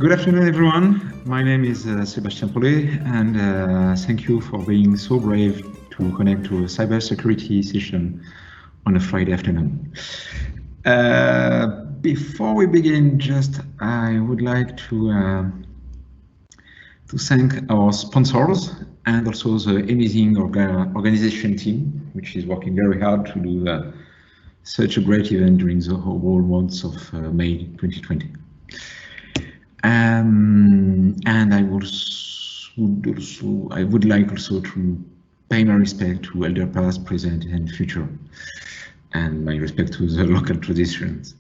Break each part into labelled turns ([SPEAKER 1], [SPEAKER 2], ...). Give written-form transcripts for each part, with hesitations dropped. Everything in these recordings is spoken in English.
[SPEAKER 1] Good afternoon, everyone. My name is Sébastien PAULET, and thank you for being so brave to connect to a cybersecurity session on a Friday afternoon. Before we begin, I would like to thank our sponsors and also the amazing organization team, which is working very hard to do such a great event during the whole months of May 2020. And I would like also to pay my respect to elder past, present, and future, and my respect to the local traditions.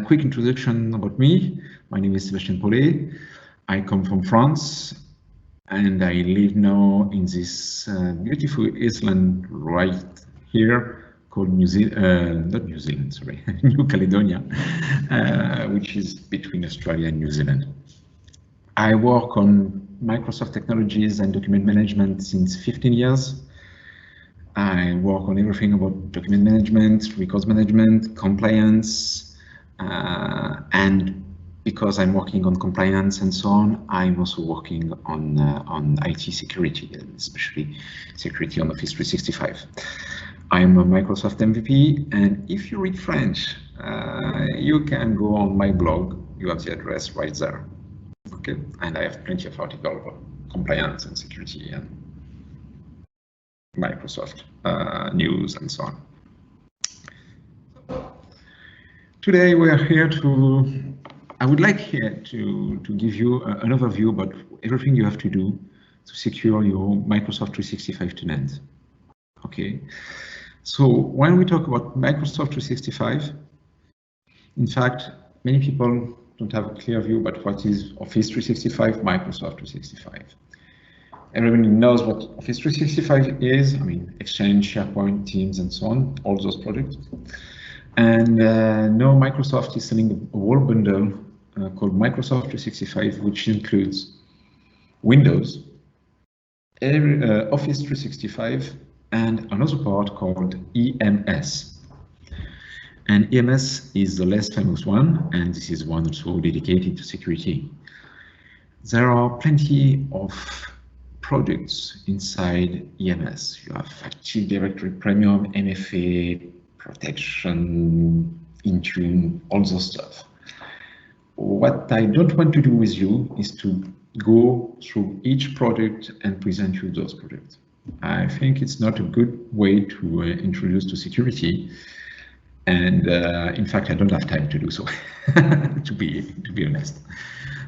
[SPEAKER 1] Quick introduction about me. My name is Sébastien PAULET. I come from France, and I live now in this beautiful island right here called New Caledonia, which is between Australia and New Zealand. I work on Microsoft technologies and document management since 15 years. I work on everything about document management, records management, compliance, and because I'm working on compliance and so on, I'm also working on IT security, and especially security on Office 365. I'm a Microsoft MVP, and if you read French, you can go on my blog. You have the address right there. Okay, and I have plenty of articles about compliance and security and Microsoft news and so on. Today we are here to. I would like here to give you an overview about everything you have to do to secure your Microsoft 365 tenant. Okay. So when we talk about Microsoft 365, in fact, many people don't have a clear view about what is Office 365, Microsoft 365. Everybody knows what Office 365 is. I mean, Exchange, SharePoint, Teams, and so on, all those products. And now Microsoft is selling a whole bundle called Microsoft 365, which includes Windows, Office 365, and another part called EMS. And EMS is the less famous one, and this is one also dedicated to security. There are plenty of products inside EMS. You have Active Directory Premium, MFA, Protection, INTUNE, all those stuff. What I don't want to do with you is to go through each product and present you those products. I think it's not a good way to introduce to security, and in fact I don't have time to do so, to be honest.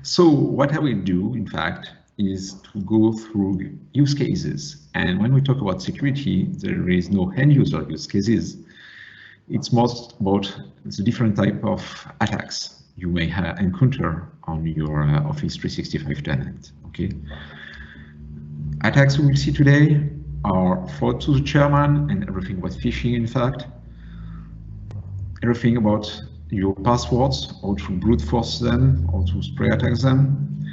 [SPEAKER 1] So what I will do, in fact, is to go through use cases, and when we talk about security, there is no end user use cases. It's most about the different type of attacks you may encounter on your Office 365 tenant. Okay. Attacks we will see today are fraud to the chairman and everything about phishing, in fact. Everything about your passwords, how to brute force them, how to spray attack them.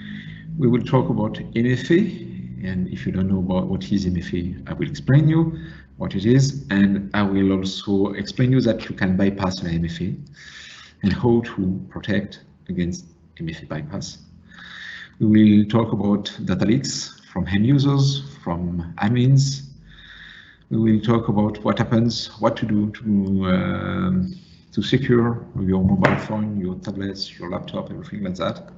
[SPEAKER 1] We will talk about MFA, and if you don't know about what is MFA, I will explain you what it is, and I will also explain you that you can bypass an MFA and how to protect against MFA bypass. We will talk about data leaks from end users, from admins. We will talk about what happens, what to do to secure your mobile phone, your tablets, your laptop, everything like that.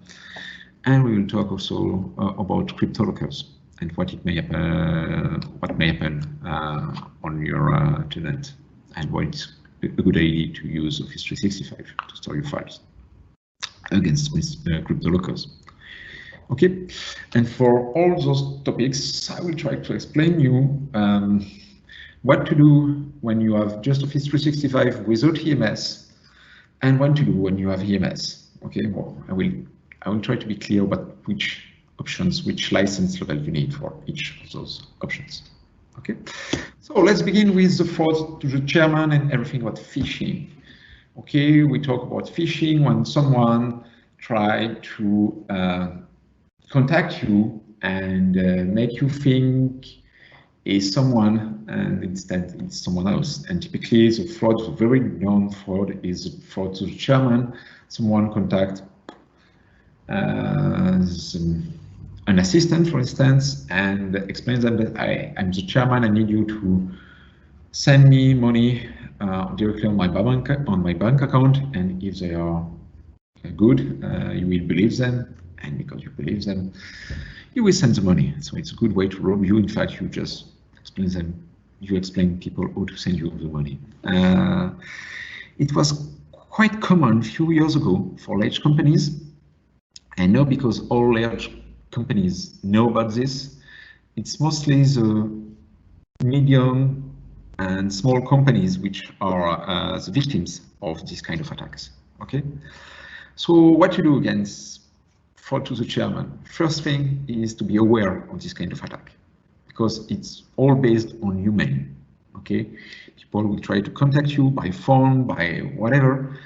[SPEAKER 1] And we will talk also about crypto lockers and what may happen on your tenant, and why it's a good idea to use Office 365 to store your files against crypto lockers. Okay, and for all those topics, I will try to explain you what to do when you have just Office 365 without EMS, and what to do when you have EMS. Okay, well, I will try to be clear about which options, which license level you need for each of those options. Okay, so let's begin with the fraud to the chairman and everything about phishing. Okay, we talk about phishing when someone tries to contact you and make you think is someone, and instead it's someone else. And typically the fraud, the very known fraud, is fraud to the chairman. Someone contact an assistant, for instance, and explains them that I'm the chairman, I need you to send me money directly on my bank account, and if they are good, you will believe them, and because you believe them, you will send the money. So it's a good way to rob you. In fact, you just explain people how to send you the money. It was quite common a few years ago for large companies, and now because all large companies know about this, it's mostly the medium and small companies which are the victims of this kind of attacks. Okay, so what you do against to the chairman, first thing is to be aware of this kind of attack, because it's all based on email. Okay, people will try to contact you by phone, by whatever,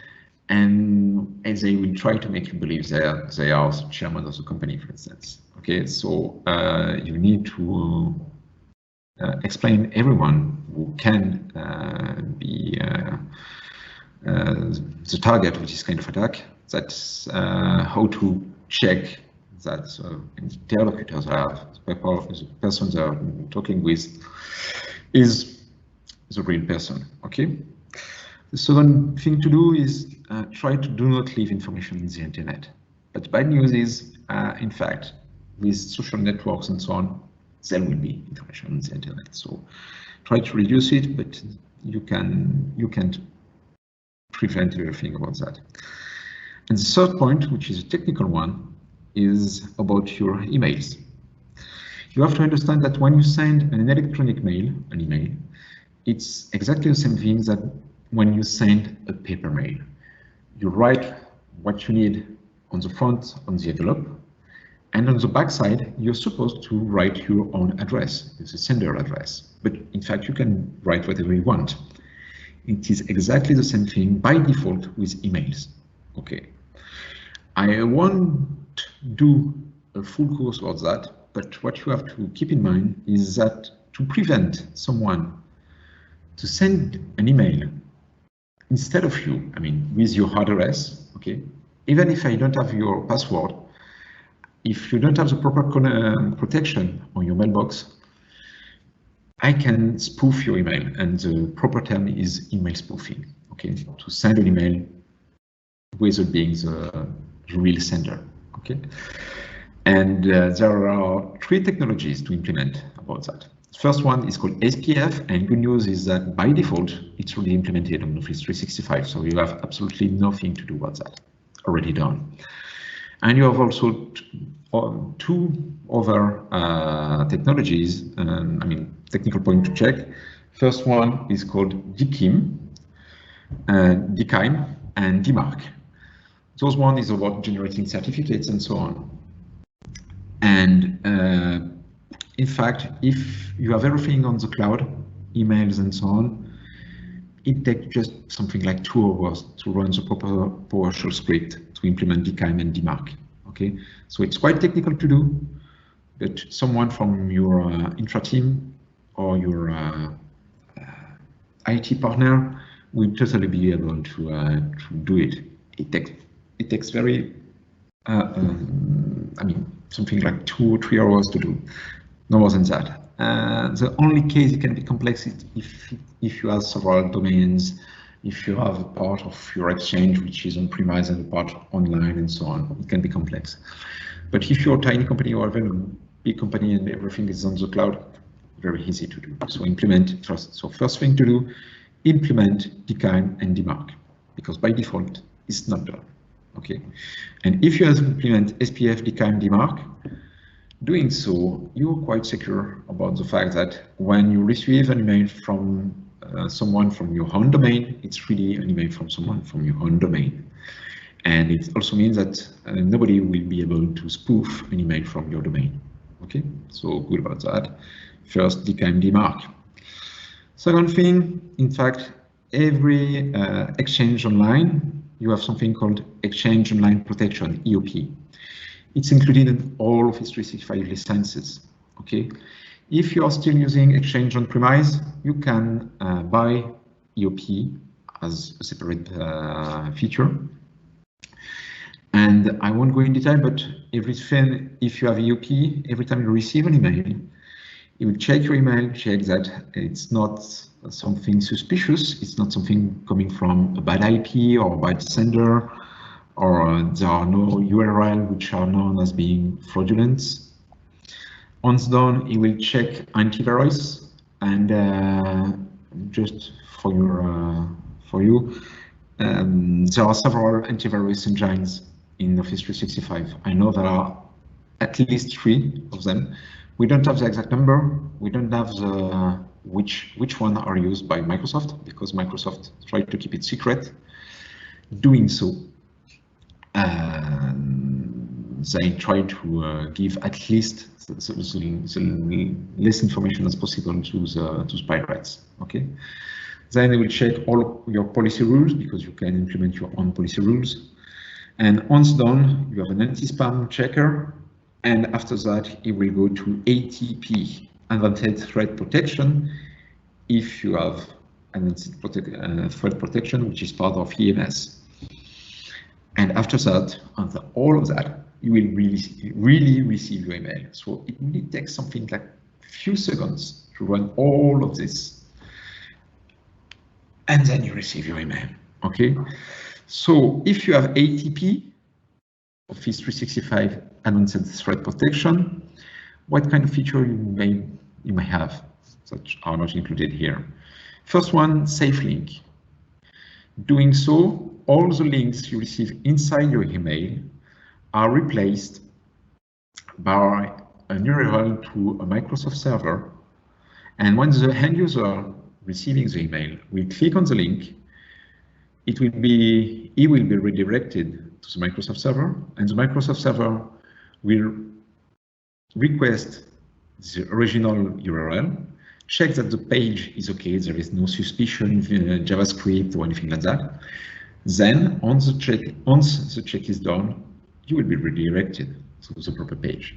[SPEAKER 1] and they will try to make you believe they are the chairman of the company, for instance. Okay, so you need to explain everyone who can be the target of this kind of attack. That's how to check that interlocutors the person they are talking with is the real person. Okay. The second thing to do is try to do not leave information on the internet. But the bad news is, in fact, with social networks and so on, there will be information on the internet. So try to reduce it, but you can't prevent everything about that. And the third point, which is a technical one, is about your emails. You have to understand that when you send an electronic mail, an email, it's exactly the same thing that when you send a paper mail. You write what you need on the front, on the envelope, and on the back side, you're supposed to write your own address, it's a sender address. But in fact, you can write whatever you want. It is exactly the same thing by default with emails. Okay. I won't do a full course about that, but what you have to keep in mind is that to prevent someone to send an email instead of you, I mean, with your address, okay, even if I don't have your password, if you don't have the proper protection on your mailbox, I can spoof your email, and the proper term is email spoofing, okay, to send an email without being the real sender, okay. And there are three technologies to implement about that. The first one is called SPF, and good news is that by default, it's already implemented on Office 365, so you have absolutely nothing to do about that, already done. And you have also two other technologies, I mean, technical point to check. First one is called DKIM, DKIM, and DMARC. Those one is about generating certificates and so on. And in fact, if you have everything on the cloud, emails and so on, it takes just something like 2 hours to run the proper PowerShell script to implement DKIM and DMARC. Okay, so it's quite technical to do, but someone from your intra team or your IT partner will totally be able to do it. It takes very, I mean, something like 2 or 3 hours to do, no more than that. The only case it can be complex is if you have several domains, if you have a part of your exchange which is on-premise and a part online and so on, it can be complex. But if you're a tiny company or even a big company and everything is on the cloud, very easy to do. So implement first. So first thing to do, implement DKIM and DMARC, because by default it's not done. Okay, and if you have to implement SPF, DKIM, DMARC, doing so, you're quite secure about the fact that when you receive an email from someone from your own domain, it's really an email from someone from your own domain. And it also means that nobody will be able to spoof an email from your domain. Okay, so good about that. First, DKIM, DMARC. Second thing, in fact, every exchange online, you have something called Exchange Online Protection, EOP. It's included in all Office 365 licenses. Okay, if you are still using Exchange on-premise, you can buy EOP as a separate feature. And I won't go in detail, but everything, if you have EOP, every time you receive an email, you will check your email, check that it's not something suspicious, it's not something coming from a bad IP or a bad sender, or there are no URL which are known as being fraudulent. Once done, it will check antivirus, and just for you, there are several antivirus engines in Office 365. I know there are at least 3 of them. We don't have the exact number. We don't have the which one are used by Microsoft, because Microsoft tried to keep it secret. Doing so, they try to give at least the less information as possible to pirates. Okay. Then they will check all your policy rules, because you can implement your own policy rules. And once done, you have an anti-spam checker. And after that, it will go to ATP, Advanced Threat Protection, if you have Advanced Threat Protection, which is part of EMS. And after that, after all of that, you will really receive your email. So it really takes something like a few seconds to run all of this. And then you receive your email. Okay. So if you have ATP, Office 365 Advanced Threat Protection, what kind of feature you may have that are not included here? First one, safe link. Doing so, all the links you receive inside your email are replaced by an URL to a Microsoft server. And when the end user receiving the email will click on the link, it will be redirected to the Microsoft server, and the Microsoft server will request the original URL, check that the page is okay, there is no suspicion, JavaScript or anything like that. Then, once the check is done, you will be redirected to the proper page.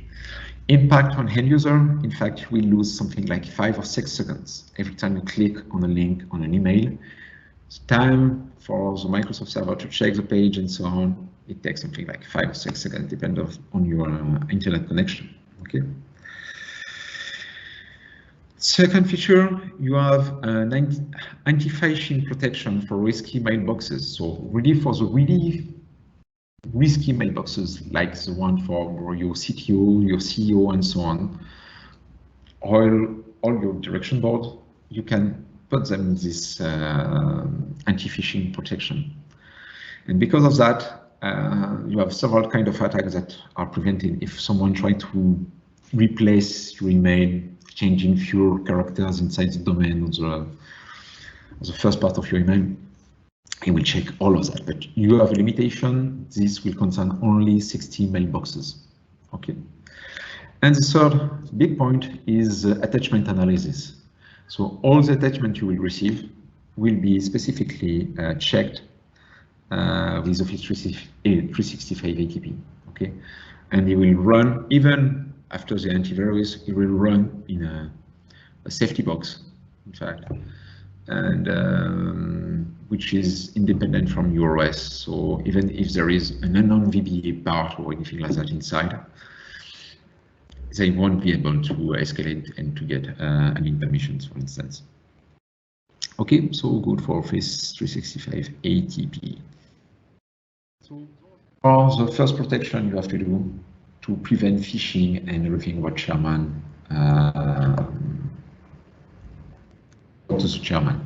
[SPEAKER 1] Impact on end user, in fact, you will lose something like 5 or 6 seconds every time you click on a link on an email. It's time for the Microsoft server to check the page and so on. It takes something like 5 or 6 seconds, depending on your internet connection. Okay. Second feature, you have an anti-phishing protection for risky mailboxes. So really for the really risky mailboxes, like the one for your CTO, your CEO, and so on, or all your direction board, you can put them in this anti-phishing protection. And because of that, you have several kinds of attacks that are prevented. If someone tries to replace your email, changing few characters inside the domain or the first part of your email, it will check all of that. But you have a limitation. This will concern only 60 mailboxes. Okay. And the third big point is attachment analysis. So all the attachments you will receive will be specifically checked with Office 365 ATP. Okay, and it will run even after the antivirus. It will run in a safety box, in fact, and which is independent from your OS. So even if there is an unknown VBA part or anything like that inside, they won't be able to escalate and to get any permissions, for instance. Okay, so good for Office 365 ATP. So for the first protection you have to do to prevent phishing and everything what Chairman to the Chairman.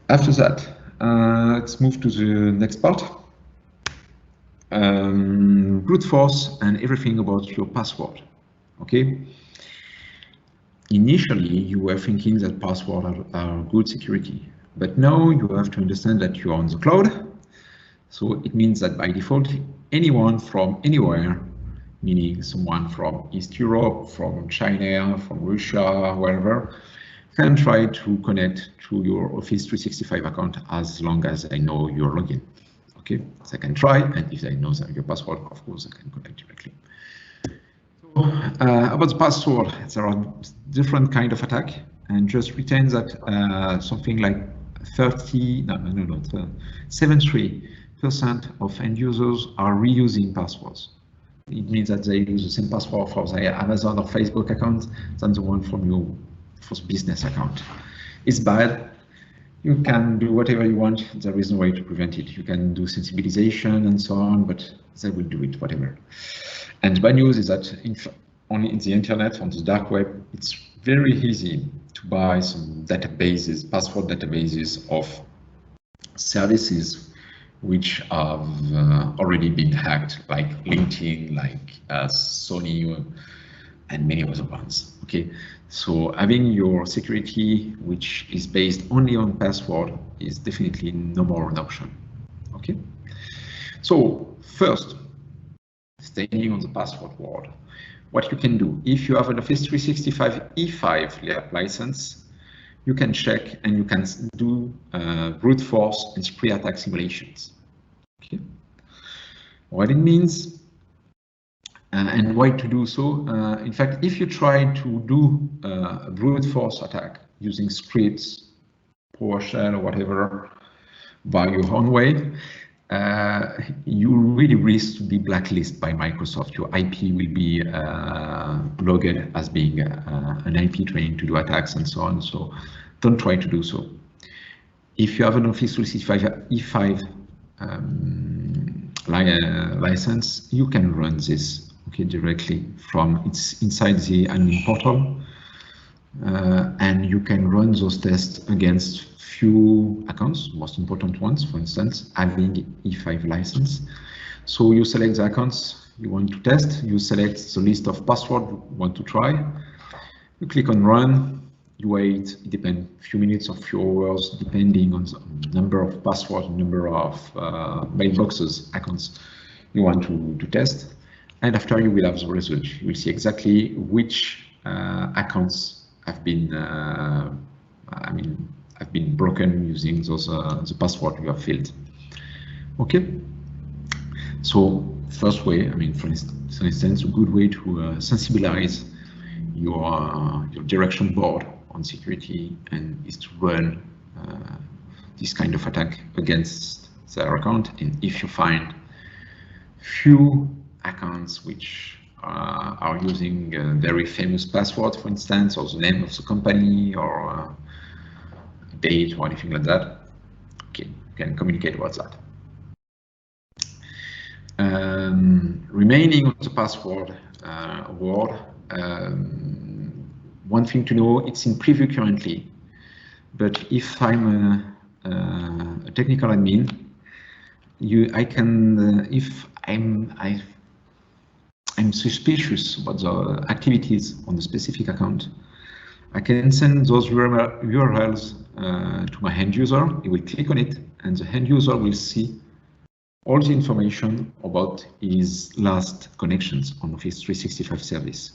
[SPEAKER 1] After that, let's move to the next part. Brute force and everything about your password. Okay. Initially, you were thinking that passwords are good security, but now you have to understand that you are on the cloud. So it means that by default, anyone from anywhere, meaning someone from East Europe, from China, from Russia, wherever, can try to connect to your Office 365 account as long as they know your login. Okay, they can try, and if they know your password, of course, they can connect directly. So, about the password, there are different kind of attack, and just pretend that something like 73% of end users are reusing passwords. It means that they use the same password for their Amazon or Facebook account than the one from your business account. It's bad. You can do whatever you want. There is no way to prevent it. You can do sensibilization and so on, but they will do it, whatever. And the bad news is that only in the internet, on the dark web, it's very easy to buy some databases, password databases of services which have already been hacked, like LinkedIn, like Sony, and many other ones. Okay, so having your security, which is based only on password, is definitely no more an option. Okay, so first, staying on the password world, what you can do if you have an Office 365 E5 license. You can check and you can do brute force and spree attack simulations. Okay. What it means and why to do so. In fact, if you try to do a brute force attack using scripts, PowerShell or whatever, by your own way, you really risk to be blacklisted by Microsoft. Your IP will be logged as being an IP trying to do attacks and so on. So don't try to do so. If you have an Office 365 E5 license, you can run this directly from inside the admin portal, and you can run those tests against few accounts, most important ones, for instance, having E5 license. So you select the accounts you want to test, you select the list of passwords you want to try, you click on run, you wait, it depends, a few minutes or few hours, depending on the number of passwords, number of mailboxes, accounts you want to test. And after you will have the result, you will see exactly which accounts have been, have been broken using those the password you have filled. Okay. So first way, for instance, a good way to sensibilize your direction board on security and is to run this kind of attack against their account. And if you find few accounts which are using a very famous password, for instance, or the name of the company or date or anything like that, okay, you can communicate about that. Remaining on the password world, one thing to know, it's in preview currently, but if I'm a technical admin, I can, if I'm suspicious about the activities on the specific account, I can send those URLs to my end user. He will click on it, and the end user will see all the information about his last connections on Office 365 service.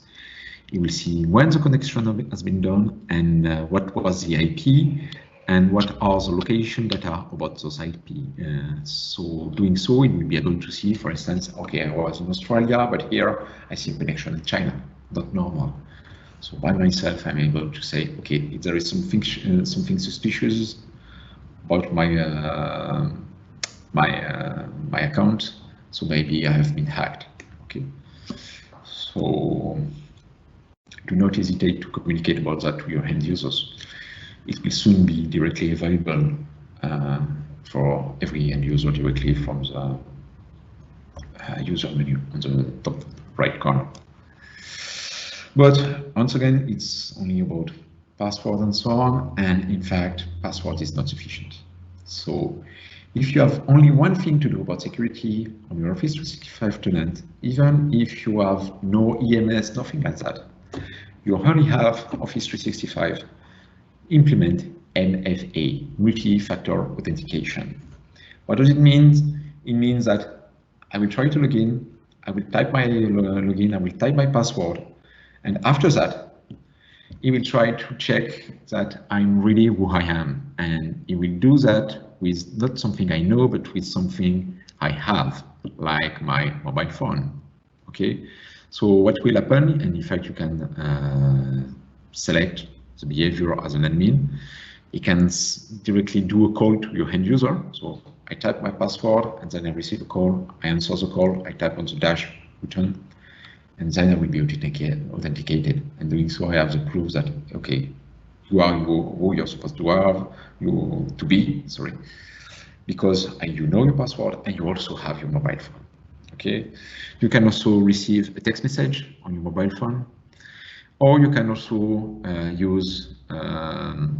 [SPEAKER 1] He will see when the connection has been done and what was the IP and what are the location data about those IP. So doing so, it will be able to see, for instance, okay, I was in Australia, but here I see a connection in China, not normal. So by myself, I'm able to say, okay, if there is something suspicious about my my account, so maybe I have been hacked. Okay, so do not hesitate to communicate about that to your end users. It will soon be directly available for every end user directly from the user menu on the top right corner. But once again, it's only about password and so on, and in fact, password is not sufficient. So if you have only one thing to do about security on your Office 365 tenant, even if you have no EMS, nothing like that, you only have Office 365 implement MFA, multi-factor authentication. What does it mean? It means that I will try to log in, I will type my login, I will type my password, and after that, he will try to check that I'm really who I am, and he will do that with not something I know, but with something I have, like my mobile phone. Okay, so what will happen, and in fact you can select the behavior as an admin, you can directly do a call to your end user. So I type my password and then I receive a call, I answer the call, I type on the dash button, and then I will be authenticated. And doing so, I have the proof that, okay, you are who you're supposed to have, to be, sorry, because you know your password and you also have your mobile phone. Okay, you can also receive a text message on your mobile phone, or you can also use an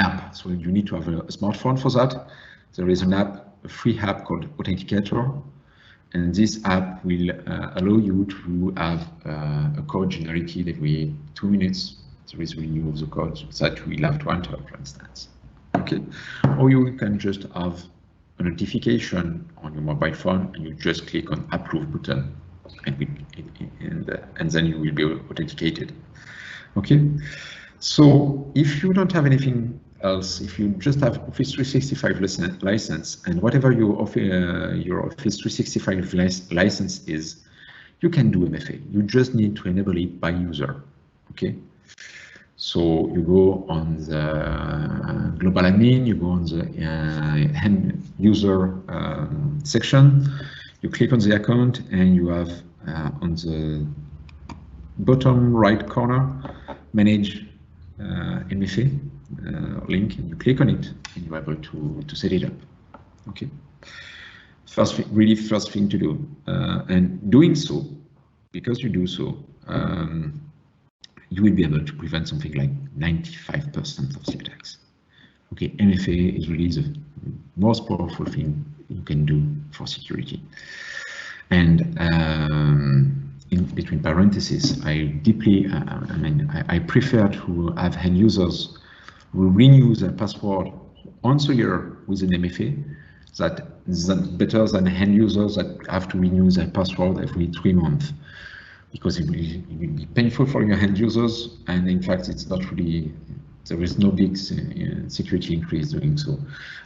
[SPEAKER 1] app. So you need to have a smartphone for that. There is an app, a free app called AUTHENTICATOR, and this app will allow you to have a code generated every 2 minutes. There is renew of the code that you will have to enter, for instance. Okay, or you can just have a notification on your mobile phone and you just click on approve button and then you will be authenticated. Okay, so if you don't have anything else, if you just have Office 365 license and whatever your Office 365 license is, you can do MFA. You just need to enable it by user. Okay, so you go on the global admin, you go on the end user section, you click on the account, and you have on the bottom right corner, manage MFA link, and you click on it, and you're able to set it up. Okay. First thing to do, and doing so, because you do so, you will be able to prevent something like 95% of the attacks. Okay, MFA is really the most powerful thing you can do for security. And in between parentheses, I prefer to have end users who renew their password once a year with an MFA. That's better than end users that have to renew their password every 3 months. Because it will be painful for your end users, and in fact, it's not really, there is no big security increase doing so.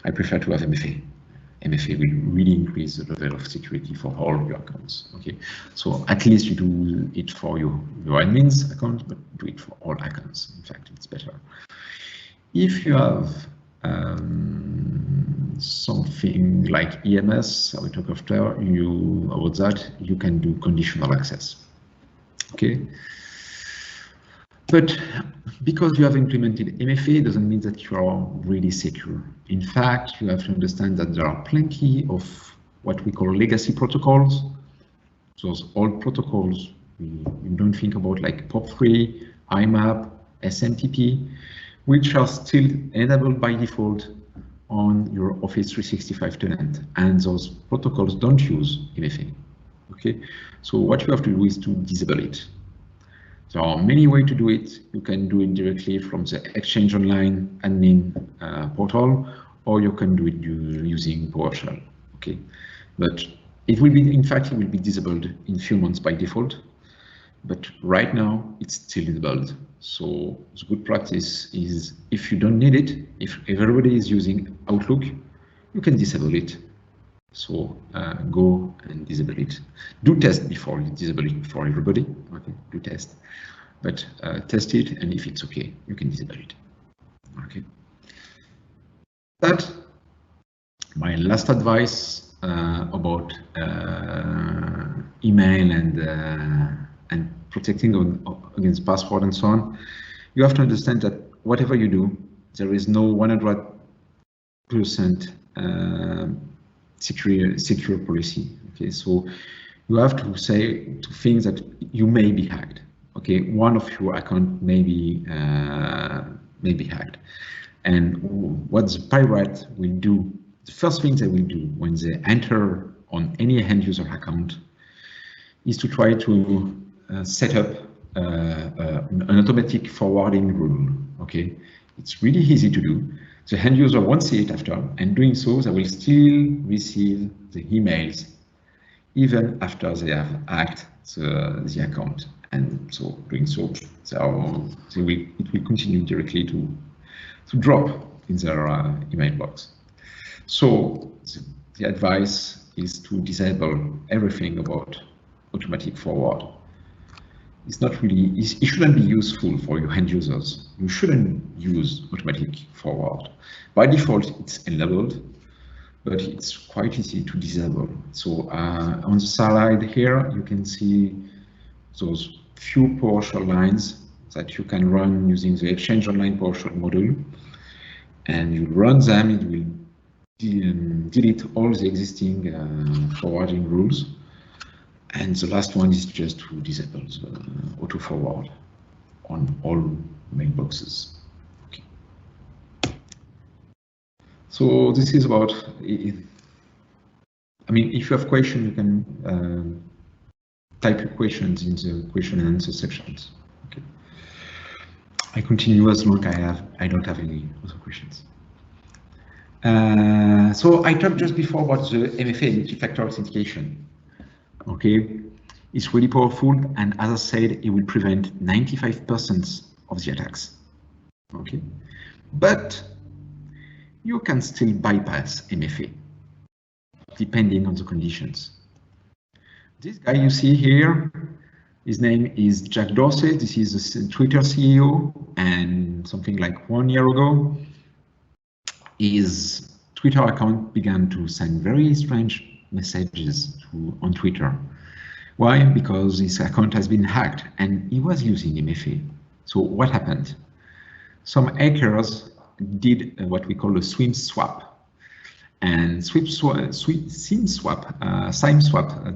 [SPEAKER 1] I prefer to have MFA. MFA will really increase the level of security for all your accounts. Okay, so at least you do it for your admin's account, but do it for all accounts. In fact, it's better. If you have something like EMS, I will talk after about that, you can do conditional access. Okay, but because you have implemented MFA doesn't mean that you are really secure. In fact, you have to understand that there are plenty of what we call legacy protocols. Those old protocols you don't think about, like POP3, IMAP, SMTP, which are still enabled by default on your Office 365 tenant, and those protocols don't use MFA. Okay, so what you have to do is to disable it. There are many ways to do it. You can do it directly from the Exchange Online admin portal, or you can do it using PowerShell. Okay, but it will be, in fact, it will be disabled in a few months by default. But right now, it's still enabled. So the good practice is, if you don't need it, if everybody is using Outlook, you can disable it. So go and disable it. Do test before you disable it for everybody. Okay, do test, but test it, and if it's okay, you can disable it. Okay. That my last advice about email and protecting against password and so on. You have to understand that whatever you do, there is no 100% secure policy. Okay, so you have to say to things that you may be hacked. Okay, one of your account may be hacked, and what the pirate will do, the first thing they will do when they enter on any end user account is to try to set up an automatic forwarding rule. Okay, it's really easy to do. The end user won't see it after, and doing so, they will still receive the emails even after they have hacked the account. And so, doing so, it will continue directly to drop in their email box. So the advice is to disable everything about automatic forward. It's not really, it shouldn't be useful for your end users. You shouldn't use automatic forward. By default, it's enabled. but it's quite easy to disable. So on the slide here, you can see those few PowerShell lines that you can run using the Exchange Online PowerShell module, and you run them, it will delete all the existing forwarding rules. And the last one is just to disable the auto forward on all mailboxes. Okay. So this is about, I mean, if you have questions, you can type your questions in the question and answer sections. Okay. I continue as long as I don't have any other questions. So I talked just before about the MFA, multi-factor authentication. Okay, it's really powerful, and as I said, it will prevent 95% of the attacks. Okay, but you can still bypass MFA depending on the conditions. This guy you see here, his name is Jack Dorsey. This is the Twitter CEO, and something like 1 year ago, his Twitter account began to send very strange messages on Twitter. Why? Because his account has been hacked and he was using MFA. So what happened? Some hackers did what we call a SIM swap. And SIM swap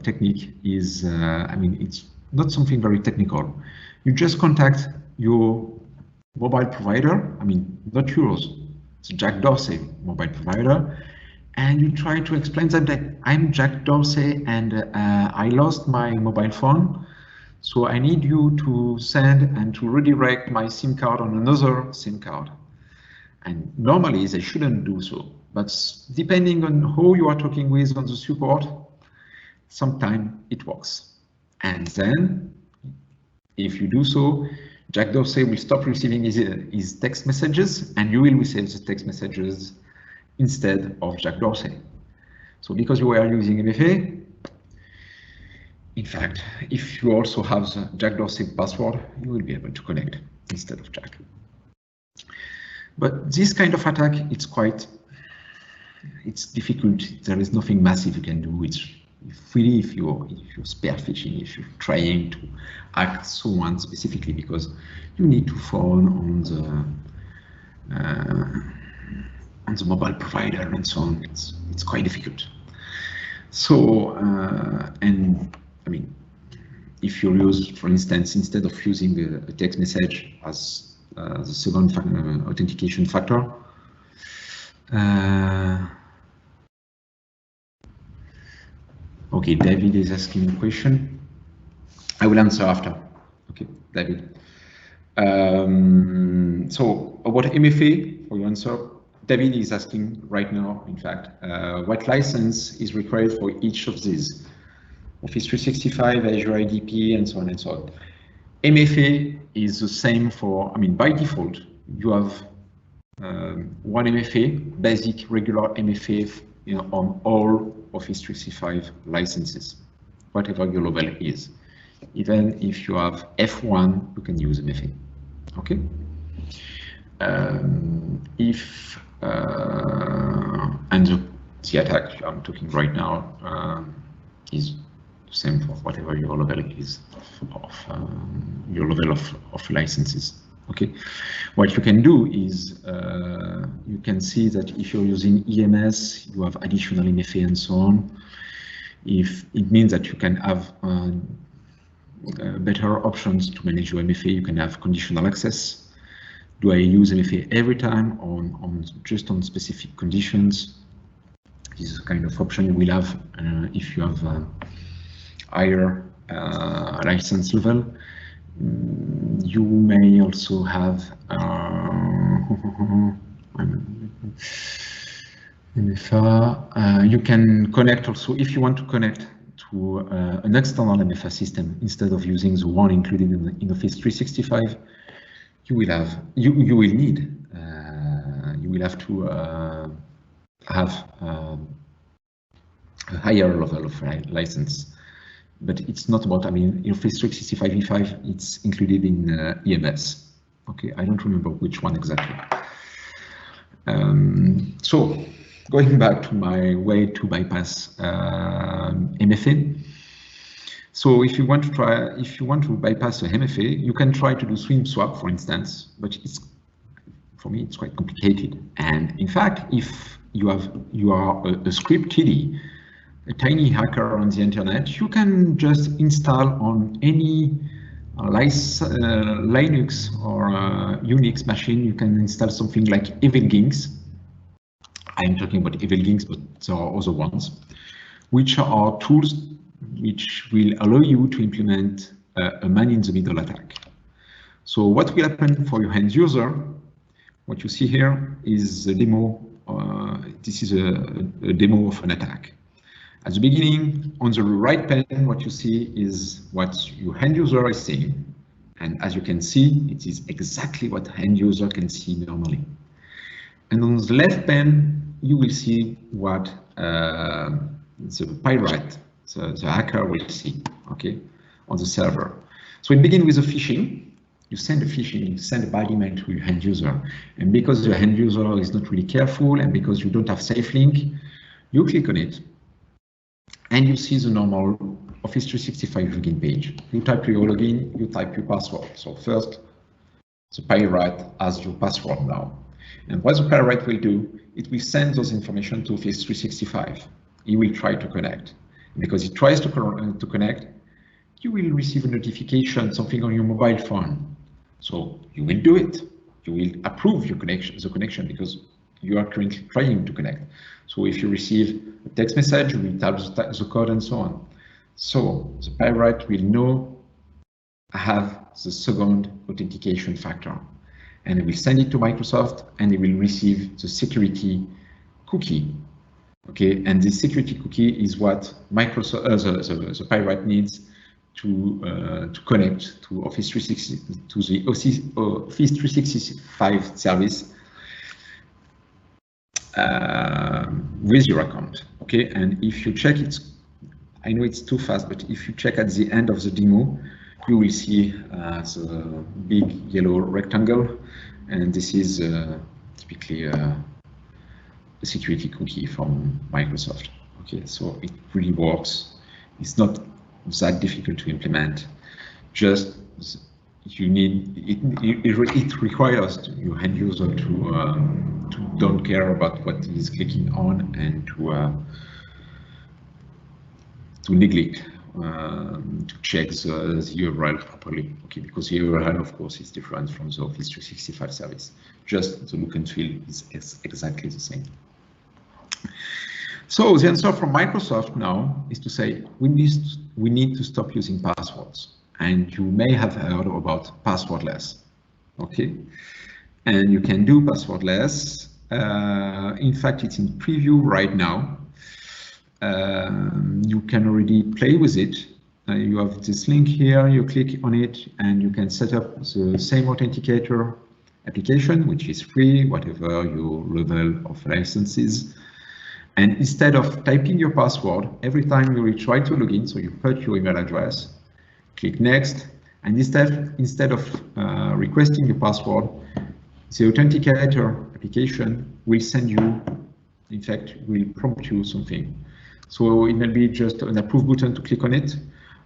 [SPEAKER 1] technique is, I mean, it's not something very technical. You just contact your mobile provider, I mean, not yours, it's Jack Dorsey mobile provider, and you try to explain them that I'm Jack Dorsey and I lost my mobile phone, so I need you to send and to redirect my SIM card on another SIM card. And normally they shouldn't do so, but depending on who you are talking with on the support, sometimes it works. And then, if you do so, Jack Dorsey will stop receiving his text messages, and you will receive the text messages instead of Jack Dorsey. So because you are using MFA, in fact, if you also have the Jack Dorsey password, you will be able to connect instead of Jack. But this kind of attack, it's difficult. There is nothing massive you can do. It's really if you're spear phishing, if you're trying to hack someone specifically, because you need to phone on the mobile provider and so on. It's quite difficult. So and I mean, if you use, for instance, instead of using a text message as the second authentication factor, okay, David is asking a question. I will answer after. Okay, David. So about MFA, for your answer, David is asking right now, in fact, what license is required for each of these? Office 365, Azure IDP, and so on and so on. MFA is the same for, I mean, by default, you have one MFA, basic regular MFA, on all Office 365 licenses, whatever your level is. Even if you have F1, you can use MFA. Okay. And the attack I'm talking right now is the same for whatever your level is of your level of licenses. Okay, what you can do is you can see that if you're using EMS, you have additional MFA and so on. If it means that you can have better options to manage your MFA, you can have conditional access. Do I use MFA every time just on specific conditions? This is a kind of option you will have if you have higher license level. You may also have MFA. You can connect also, if you want to connect to an external MFA system instead of using the one included in Office 365. You will have to have a higher level of license, but it's not about, I mean, in Office 365 E5, it's included in EMS. Okay, I don't remember which one exactly. So going back to my way to bypass MFA. So if you want to bypass a MFA, you can try to do swim swap, for instance, but for me it's quite complicated. And in fact, if you are a script kiddie, a tiny hacker on the internet, you can just install on any Linux or Unix machine. You can install something like EvilGinx. I'm talking about EvilGinx, but there are other ones, which are tools which will allow you to implement a man-in-the-middle attack. So what will happen for your end user? What you see here is a demo. This is a demo of an attack. At the beginning, on the right pane, what you see is what your end user is seeing. And as you can see, it is exactly what end user can see normally. And on the left pane, you will see what the pirate, the hacker will see, okay, on the server. So it begins with a phishing. You send a phishing, you send a bad email to your end user. And because your end user is not really careful and because you don't have safe link, you click on it. And you see the normal Office 365 login page. You type your login, you type your password. So first, the pirate has your password now. And what the pirate will do, it will send those information to Office 365. He will try to connect. Because he tries to connect, you will receive a notification, something on your mobile phone. So you will do it. You will approve your connection, the connection, because you are currently trying to connect. So if you receive a text message, you will type the code and so on. So the pirate will know I have the second authentication factor, and he will send it to Microsoft, and he will receive the security cookie. Okay, and this security cookie is what Microsoft, the pirate needs to connect to Office 360 to the Office 365 service with your account. Okay, and if you check it, I know it's too fast, but if you check at the end of the demo, you will see the big yellow rectangle, and this is typically a security cookie from Microsoft. Okay, so it really works. It's not that difficult to implement. Just you need it requires your end user to don't care about what he's clicking on and to neglect to check the URL properly. Okay, because the URL, of course, is different from the Office 365 service. Just the look and feel is exactly the same. So the answer from Microsoft now is to say we need to stop using passwords. And you may have heard about passwordless. Okay, and you can do passwordless. In fact, it's in preview right now. You can already play with it. You have this link here, you click on it, and you can set up the same authenticator application, which is free, whatever your level of licenses. And instead of typing your password, every time you will try to log in, so you put your email address, click next, and instead of requesting your password, the authenticator application will send you, in fact, will prompt you something. So it may be just an approve button to click on it,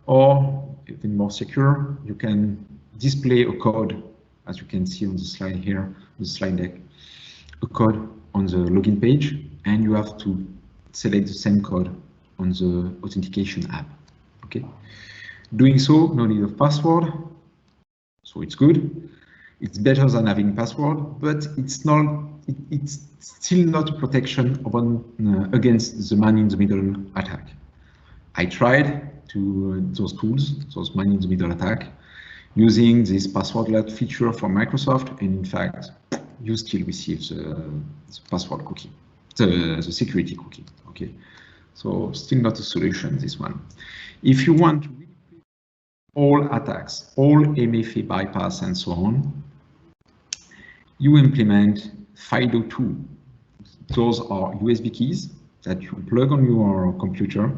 [SPEAKER 1] or even more secure, you can display a code, as you can see on the slide here, the slide deck, a code on the login page, and you have to select the same code on the authentication app. Okay, doing so, no need of password, so it's good. It's better than having password, but it's not. It's still not a protection against the man-in-the-middle attack. I tried those tools, those man-in-the-middle attack, using this passwordless feature from Microsoft, and in fact, you still receive the password cookie, the security cookie. Okay, so still not a solution, this one. If you want to all attacks, all MFA bypass and so on, you implement FIDO2. Those are USB keys that you plug on your computer,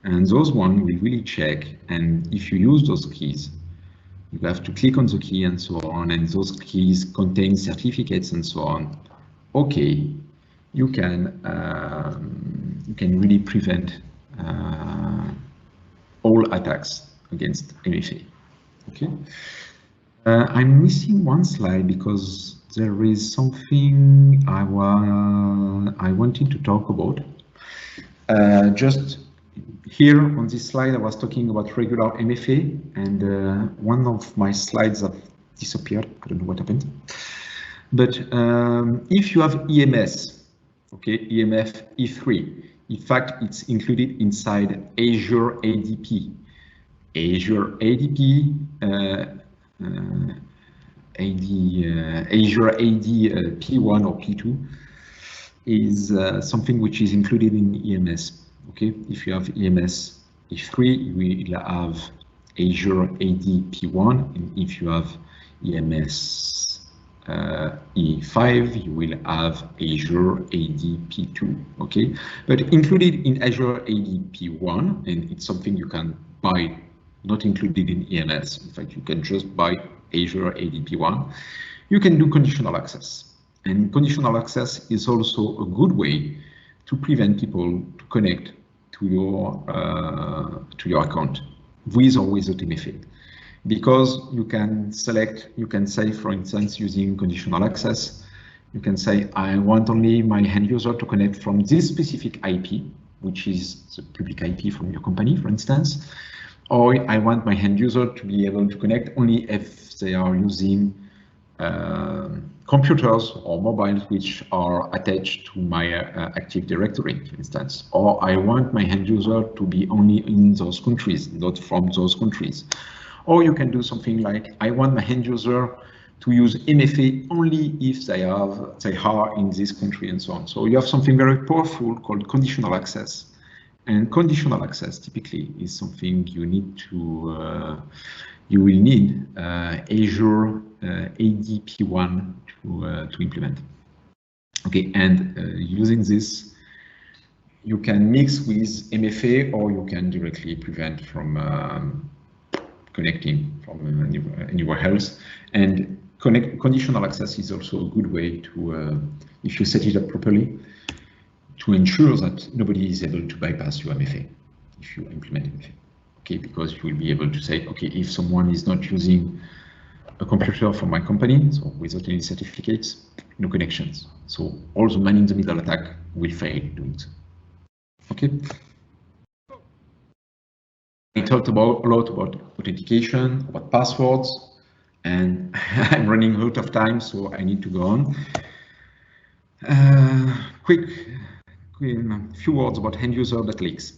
[SPEAKER 1] and those ones will really check. And if you use those keys, you have to click on the key and so on, and those keys contain certificates and so on. Okay, you can really prevent all attacks against MFA. Okay. I'm missing one slide because there is something I wanted to talk about. Just here on this slide, I was talking about regular MFA, and one of my slides have disappeared. I don't know what happened. But if you have EMS, okay, EMF E3, in fact, it's included inside Azure ADP. Azure ADP, Azure AD P1 or P2 is something which is included in EMS. Okay, if you have EMS E3, you will have Azure AD P1, and if you have EMS E5, you will have Azure AD P2. Okay, but included in Azure AD P1, and it's something you can buy, not included in EMS. In fact, you can just buy Azure AD P1. You can do conditional access, and conditional access is also a good way to prevent people to connect to your account with or without MFA. Because you can select, you can say, for instance, using conditional access, you can say, I want only my end user to connect from this specific IP, which is the public IP from your company, for instance, or I want my end user to be able to connect only if they are using computers or mobiles which are attached to my Active Directory, for instance, or I want my end user to be only in those countries, not from those countries. Or you can do something like, I want my end user to use MFA only if they are in this country, and so on. So you have something very powerful called conditional access. And conditional access typically is something you need to, you will need Azure ADP1 to implement. Okay, and using this, you can mix with MFA, or you can directly prevent from connecting from anywhere else. And conditional access is also a good way to, if you set it up properly, to ensure that nobody is able to bypass your MFA if you implement MFA. Okay, because you will be able to say, okay, if someone is not using a computer from my company, so without any certificates, no connections. So all the man-in-the-middle attack will fail doing so. Okay. We talked a lot about authentication, about passwords, and I'm running out of time, so I need to go on. Quick few words about end user data leaks.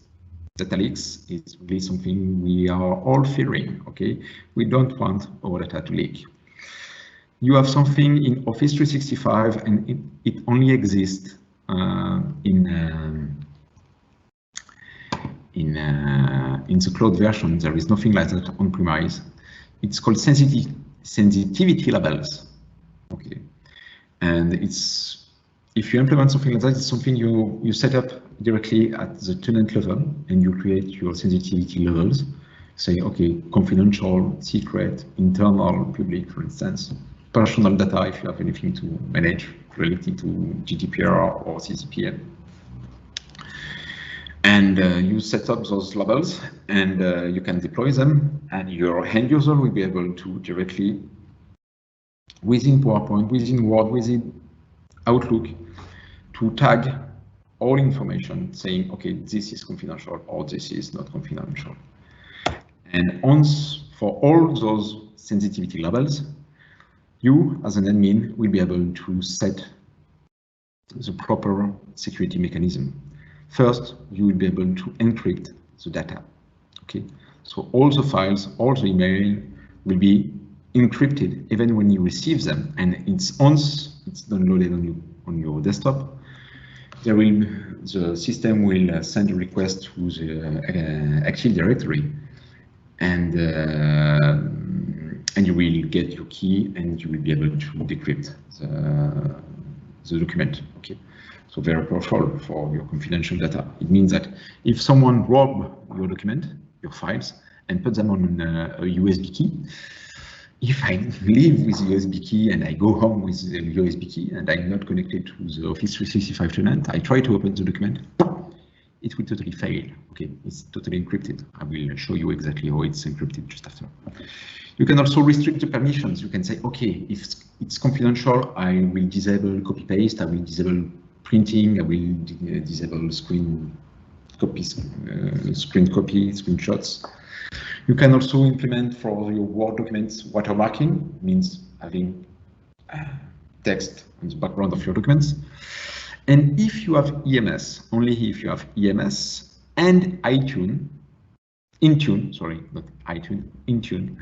[SPEAKER 1] Data leaks is really something we are all fearing. Okay, we don't want our data to leak. You have something in Office 365, and it only exists in the cloud version. There is nothing like that on premise. It's called sensitivity labels. Okay, and it's, if you implement something like that, it's something you set up directly at the tenant level, and you create your sensitivity levels. Say, okay, confidential, secret, internal, public, for instance, personal data if you have anything to manage related to GDPR or CCPA. And you set up those labels, and you can deploy them, and your end user will be able to directly, within PowerPoint, within Word, within Outlook, to tag all information saying, okay, this is confidential or this is not confidential. And for all those sensitivity levels, you as an admin will be able to set the proper security mechanism. First, you will be able to encrypt the data. Okay, so all the files, all the email will be encrypted even when you receive them, and it's downloaded on your desktop. The system will send a request to the Active Directory, and you will get your key, and you will be able to decrypt the document. Okay, so very powerful for your confidential data. It means that if someone robs your document, your files, and put them on a USB key, If I live with the USB key and I go home with the USB key and I'm not connected to the Office 365 tenant, I try to open the document, it will totally fail. Okay, it's totally encrypted. I will show you exactly how it's encrypted just after. You can also restrict the permissions. You can say, okay, if it's confidential, I will disable copy paste, I will disable printing, I will disable screen copies, screen copy, screenshots. You can also implement for your Word documents watermarking, means having text on the background of your documents. And if you have EMS, only if you have EMS and INTUNE, sorry, not iTunes, INTUNE.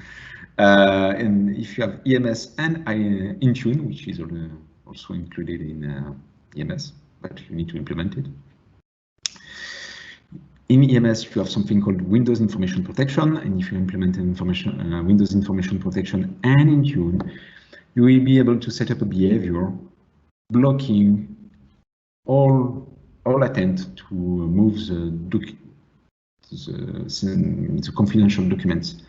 [SPEAKER 1] And if you have EMS and INTUNE, which is also included in EMS, but you need to implement it. In EMS, you have something called Windows Information Protection, and if you implement Windows Information Protection and INTUNE, you will be able to set up a behavior blocking all attempt to move the confidential documents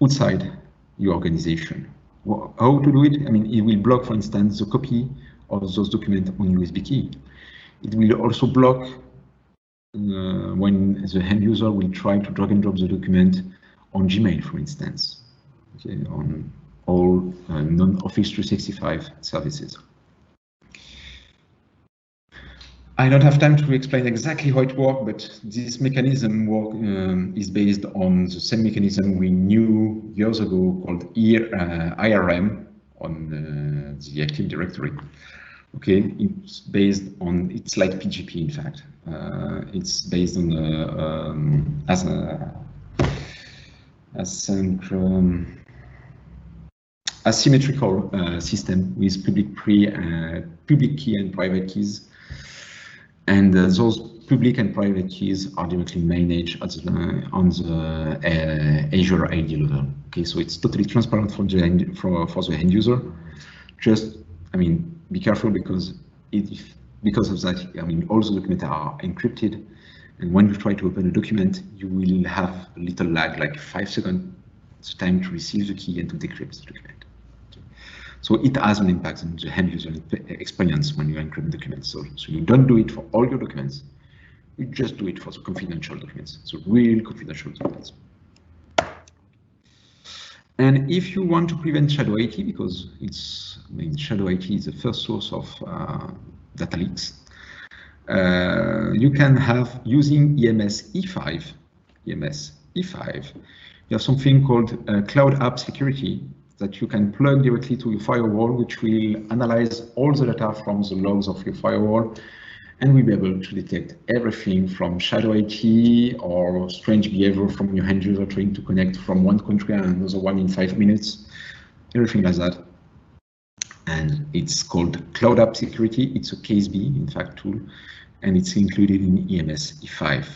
[SPEAKER 1] outside your organization. How to do it? I mean, it will block, for instance, the copy of those documents on USB key. It will also block when the end user will try to drag and drop the document on Gmail, for instance, okay, on all non-Office 365 services. I don't have time to explain exactly how it works, but this mechanism is based on the same mechanism we knew years ago called IRM on the Active Directory. Okay, it's based on, it's like PGP in fact. It's based on asymmetrical system with public key and private keys. And those public and private keys are directly managed on the Azure AD level. Okay, so it's totally transparent for the end user. Just, I mean, be careful because because of that, I mean, all the documents are encrypted, and when you try to open a document, you will have a little lag, like 5 seconds time to receive the key and to decrypt the document. So it has an impact on the end user experience when you encrypt documents. So you don't do it for all your documents. You just do it for the confidential documents, so real confidential documents. And if you want to prevent shadow IT, because it's, I mean, shadow IT is the first source of data leaks, you can have, using EMS E5, you have something called Cloud App Security that you can plug directly to your firewall, which will analyze all the data from the logs of your firewall, and we'll be able to detect everything from shadow IT or strange behavior from your end user trying to connect from one country and another one in 5 minutes, everything like that. And it's called Cloud App Security. It's a CASB, in fact, tool, and it's included in EMS E5.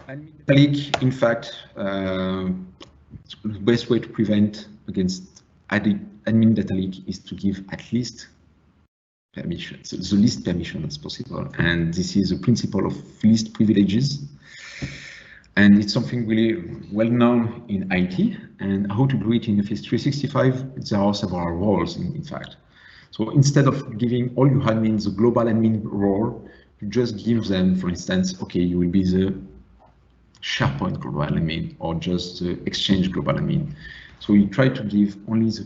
[SPEAKER 1] And leak, in fact, the best way to prevent against admin data leak is to give at least permissions, the least permission as possible. And this is a principle of least privileges. And it's something really well known in IT, and how to do it in Office 365, there are several roles in fact. So instead of giving all your admins the global admin role, you just give them, for instance, okay, you will be the SharePoint global admin or just the Exchange global admin. So you try to give only the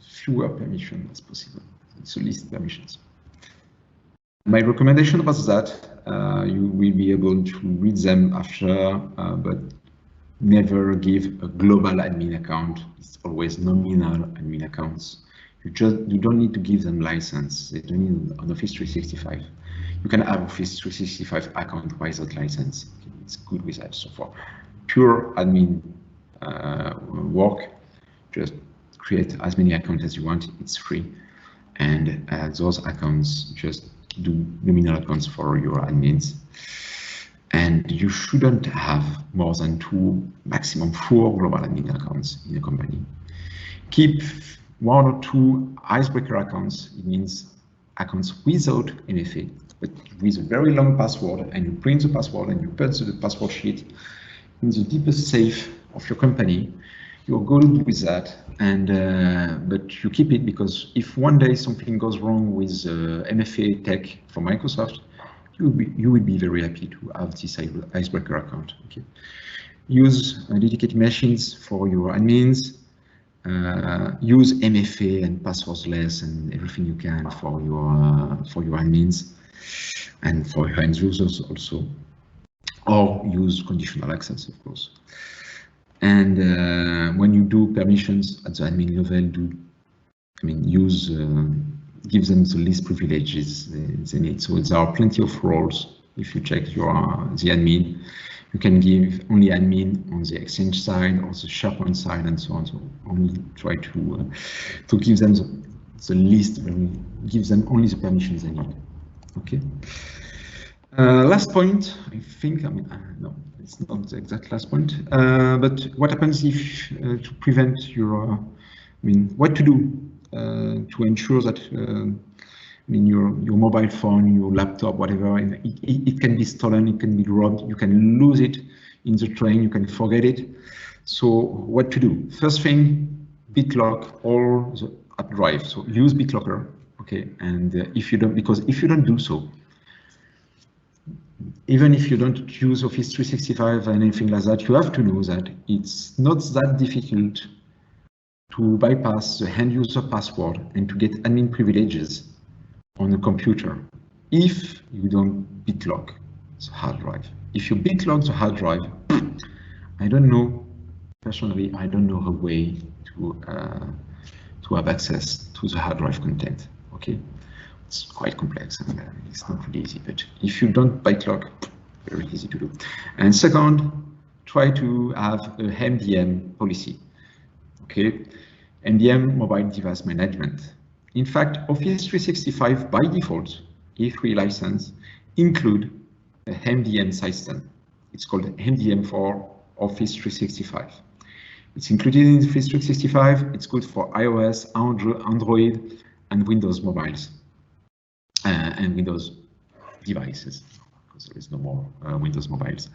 [SPEAKER 1] fewer permissions as possible, so least permissions. My recommendation was that you will be able to read them after, but never give a global admin account. It's always nominal admin accounts. You don't need to give them license. They don't need an Office 365. You can have Office 365 account without license. It's good with that. So for pure admin work, just create as many accounts as you want. It's free, and those accounts just do nominal accounts for your admins. And you shouldn't have more than 2, maximum 4 global admin accounts in a company. Keep 1 or 2 icebreaker accounts. It means accounts without MFA, but with a very long password, and you print the password and you put the password sheet in the deepest safe of your company. you're good with that, and but you keep it because if one day something goes wrong with MFA Tech for Microsoft, you will be very happy to have this icebreaker account. Okay. Use dedicated machines for your admins. Use MFA and passwordless and everything you can for your admins and for your end users also, or use conditional access, of course. And when you do permissions at the admin level, use give them the least privileges they need. So there are plenty of roles. If you check the admin, you can give only admin on the Exchange side or the SharePoint side and so on. So only try to give them the least, give them only the permissions they need. Okay. Last point, I think. No, it's not the exact last point. But what happens if to prevent your, what to do to ensure that your mobile phone, your laptop, whatever, it can be stolen, it can be robbed, you can lose it in the train, you can forget it. So what to do? First thing, BitLock all the app drive. So use BitLocker, okay? And if you don't, because if you don't do so, even if you don't use Office 365 and anything like that, you have to know that it's not that difficult to bypass the end user password and to get admin privileges on a computer if you don't BitLock the hard drive. If you BitLock the hard drive, I don't know, personally, I don't know a way to have access to the hard drive content. Okay, it's quite complex and it's not really easy, but if you don't BitLock, very easy to do. And second, try to have a MDM policy. Okay, MDM, mobile device management. In fact, Office 365 by default, E3 license, include a MDM system. It's called MDM for Office 365. It's included in Office 365. It's good for iOS, Android, and Windows mobiles and Windows devices, because there is no more Windows mobiles.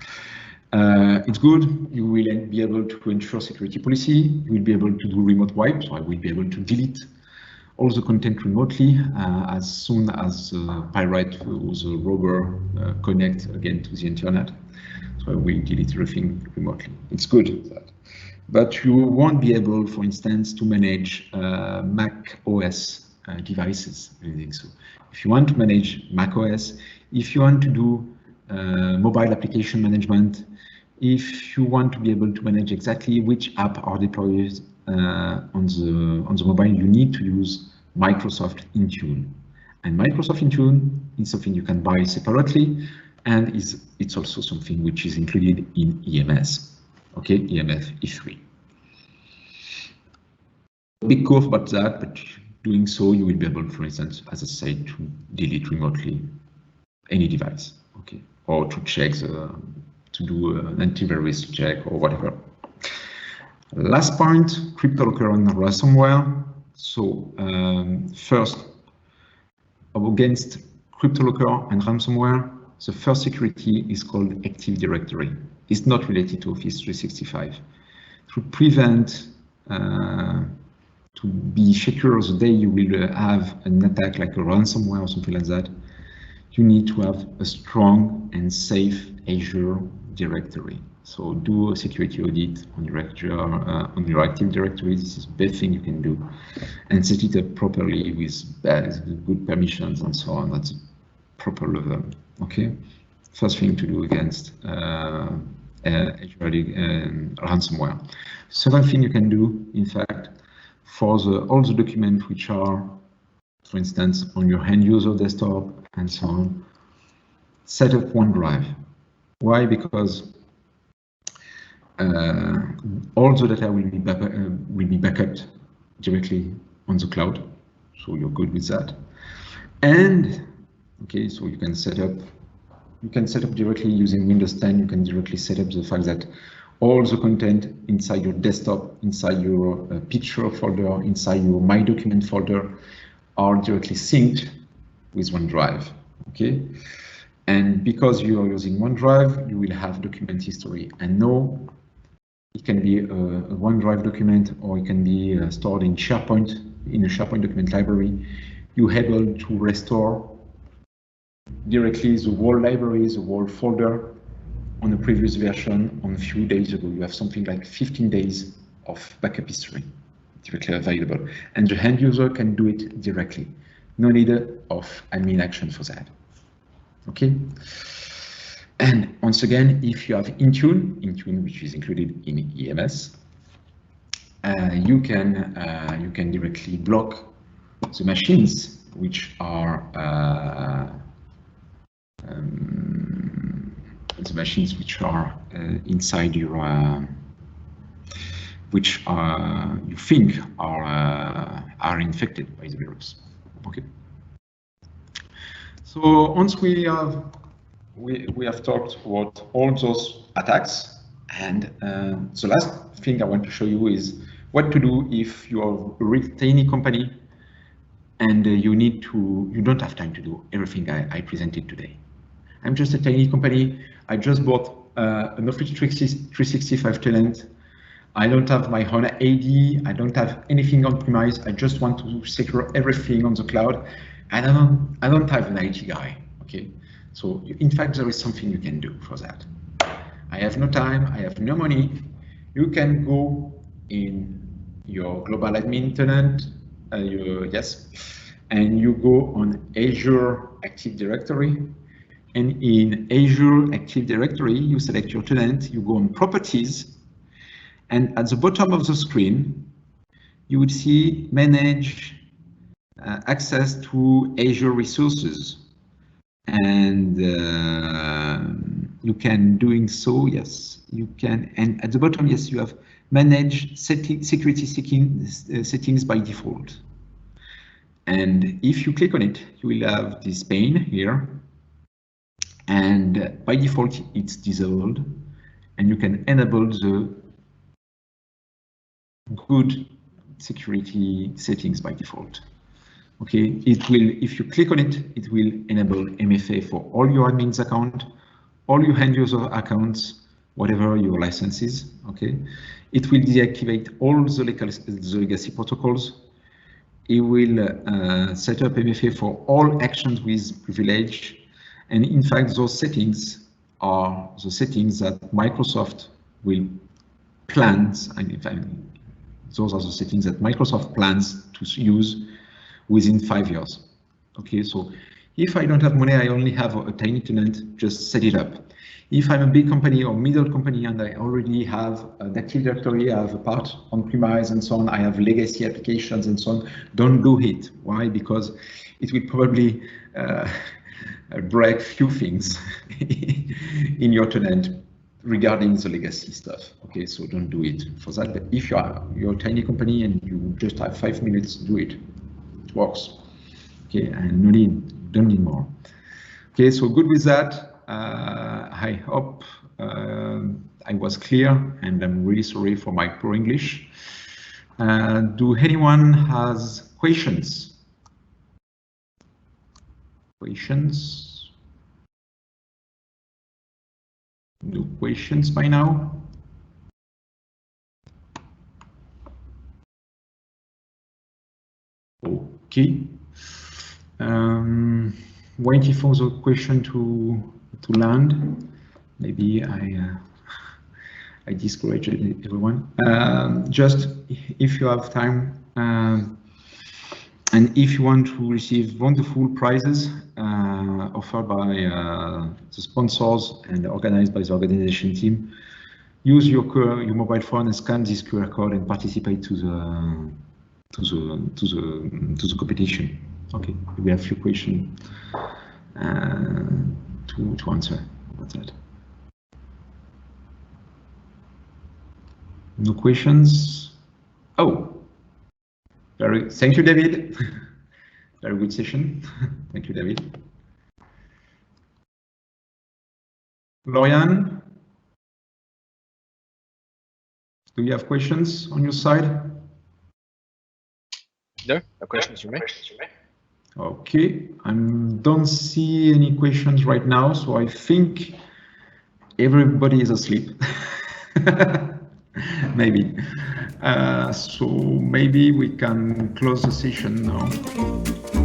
[SPEAKER 1] It's good. You will be able to ensure security policy. You will be able to do remote wipe, so I will be able to delete all the content remotely as soon as the pirate or the robber connect again to the internet. So I will delete everything remotely. It's good, but you won't be able, for instance, to manage Mac OS devices. So if you want to manage Mac OS, if you want to do mobile application management, if you want to be able to manage exactly which app are deployed on the mobile, you need to use Microsoft INTUNE. And Microsoft INTUNE is something you can buy separately, and it's also something which is included in EMS. Okay, EMF E3. Big curve about that, but doing so, you will be able, for instance, as I said, to delete remotely any device. Okay, or to check to do an antivirus check or whatever. Last point, CryptoLocker and ransomware. So first, against CryptoLocker and ransomware, the first security is called Active Directory. It's not related to Office 365. To prevent, to be secure the day you will have an attack like a ransomware or something like that, you need to have a strong and safe Azure directory. So do a security audit on your Active Directory. This is the best thing you can do, and set it up properly with good permissions and so on. That's a proper level. Okay, first thing to do against ransomware. Second thing you can do, in fact, for all the documents which are, for instance, on your end user desktop and so on, set up OneDrive. Why? Because all the data will be backed directly on the cloud, so you're good with that. And okay, so you can set up directly using Windows 10. You can directly set up the fact that all the content inside your desktop, inside your picture folder, inside your My Document folder are directly synced with OneDrive. Okay, and because you are using OneDrive, you will have document history, and no It can be a OneDrive document, or it can be stored in SharePoint, in a SharePoint document library. You're able to restore directly the whole library, the whole folder on the previous version on a few days ago. You have something like 15 days of backup history directly available. And the end user can do it directly. No need of admin action for that. Okay. And once again, if you have INTUNE, which is included in EMS, you can directly block the machines which are inside your which you think are infected by the virus. Okay. So once we have talked about all those attacks, and the last thing I want to show you is what to do if you are a really tiny company and you don't have time to do everything I presented today. I'm just a tiny company. I just bought an Office 365 tenant. I don't have my own AD. I don't have anything on premise. I just want to secure everything on the cloud. And I don't have an IT guy. Okay. So in fact, there is something you can do for that. I have no time. I have no money. You can go in your global admin tenant. And you go on Azure Active Directory. And in Azure Active Directory, you select your tenant, you go on Properties, and at the bottom of the screen, you would see Manage Access to Azure Resources. And you can doing so, yes, you can. And at the bottom, yes, you have Manage Security Settings by default. And if you click on it, you will have this pane here. And by default, it's disabled, and you can enable the good security settings by default. Okay, it will, if you click on it, it will enable MFA for all your admin's account, all your end user accounts, whatever your license is. Okay, it will deactivate all the legacy protocols. It will set up MFA for all actions with privilege. And in fact, those settings are the settings that Microsoft will plan. And in fact, those are the settings that Microsoft plans to use within 5 years. Okay, so if I don't have money, I only have a tiny tenant, just set it up. If I'm a big company or middle company and I already have an Active Directory, I have a part on-premise and so on, I have legacy applications and so on, don't do it. Why? Because it will probably break few things in your tenant regarding the legacy stuff. Okay, so don't do it for that. But if you're a tiny company and you just have 5 minutes, do it. It works. Okay, and don't need more. Okay, so good with that. I hope I was clear, and I'm really sorry for my poor English. Do anyone has questions? Questions? No questions by now? Okay. Waiting for the question to land. Maybe I discourage everyone. Just if you have time, and if you want to receive wonderful prizes offered by the sponsors and organized by the organization team, use your mobile phone and scan this QR code and participate to the competition. Okay, we have a few questions to answer about that. No questions? Oh. Thank you, David. Very good session. Thank you, David. Lorian, do you have questions on your side?
[SPEAKER 2] No questions from me.
[SPEAKER 1] Okay, I don't see any questions right now, so I think everybody is asleep. maybe. So maybe we can close the session now.